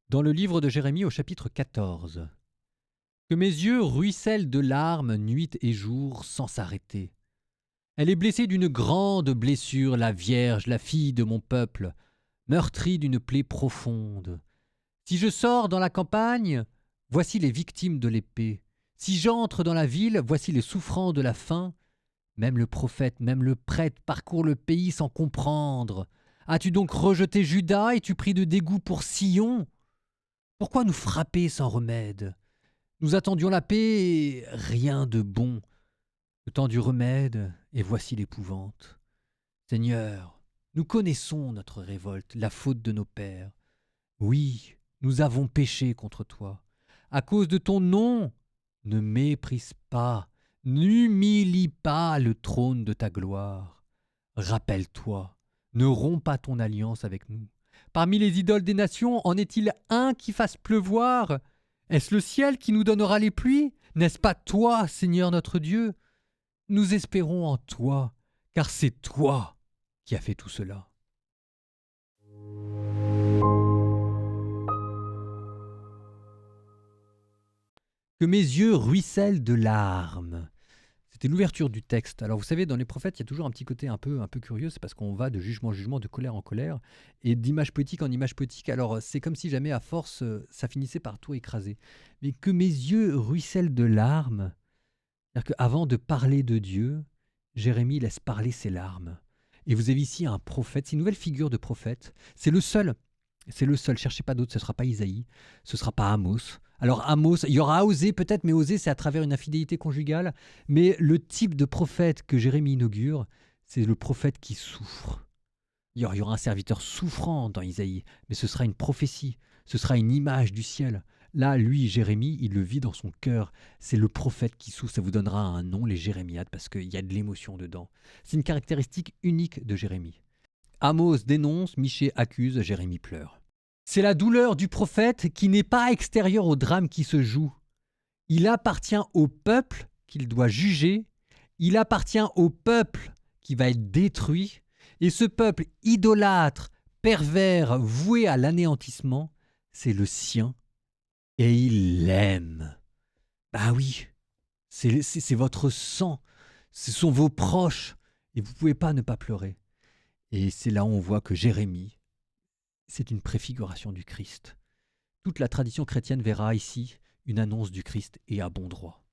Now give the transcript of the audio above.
Dans le livre de Jérémie au chapitre 14. Que mes yeux ruissellent de larmes nuit et jour sans s'arrêter. Elle est blessée d'une grande blessure, la Vierge, la fille de mon peuple, meurtrie d'une plaie profonde. Si je sors dans la campagne, voici les victimes de l'épée. Si j'entre dans la ville, voici les souffrants de la faim. Même le prophète, même le prêtre parcourent le pays sans comprendre. As-tu donc rejeté Juda et tu pris de dégoût pour Sion ? Pourquoi nous frapper sans remède ? Nous attendions la paix et rien de bon. Le temps du remède, et voici l'épouvante. Seigneur, nous connaissons notre révolte, la faute de nos pères. Oui, nous avons péché contre toi. À cause de ton nom, ne méprise pas, n'humilie pas le trône de ta gloire. Rappelle-toi, ne romps pas ton alliance avec nous. Parmi les idoles des nations, en est-il un qui fasse pleuvoir ? Est-ce le ciel qui nous donnera les pluies ? N'est-ce pas toi, Seigneur notre Dieu ? Nous espérons en toi, car c'est toi qui as fait tout cela. Que mes yeux ruissellent de larmes. C'était l'ouverture du texte. Alors vous savez, dans les prophètes, il y a toujours un petit côté un peu curieux, c'est parce qu'on va de jugement en jugement, de colère en colère, et d'image poétique en image poétique. Alors c'est comme si jamais à force, ça finissait par tout écraser. Mais que mes yeux ruissellent de larmes, c'est-à-dire qu'avant de parler de Dieu, Jérémie laisse parler ses larmes. Et vous avez ici un prophète, c'est une nouvelle figure de prophète. C'est le seul. C'est le seul. Cherchez pas d'autre. Ce ne sera pas Isaïe. Ce ne sera pas Amos. Alors Amos, il y aura Osée peut-être, mais Osée c'est à travers une infidélité conjugale. Mais le type de prophète que Jérémie inaugure, c'est le prophète qui souffre. Il y aura un serviteur souffrant dans Isaïe, mais ce sera une prophétie. Ce sera une image du ciel. Là, lui, Jérémie, il le vit dans son cœur. C'est le prophète qui souffre. Ça vous donnera un nom, les Jérémiades, parce qu'il y a de l'émotion dedans. C'est une caractéristique unique de Jérémie. Amos dénonce, Michée accuse, Jérémie pleure. C'est la douleur du prophète qui n'est pas extérieure au drame qui se joue. Il appartient au peuple qu'il doit juger. Il appartient au peuple qui va être détruit. Et ce peuple idolâtre, pervers, voué à l'anéantissement, c'est le sien. Et il l'aime. Bah oui, c'est votre sang, ce sont vos proches, et vous ne pouvez pas ne pas pleurer. Et c'est là où on voit que Jérémie, c'est une préfiguration du Christ. Toute la tradition chrétienne verra ici une annonce du Christ et à bon droit.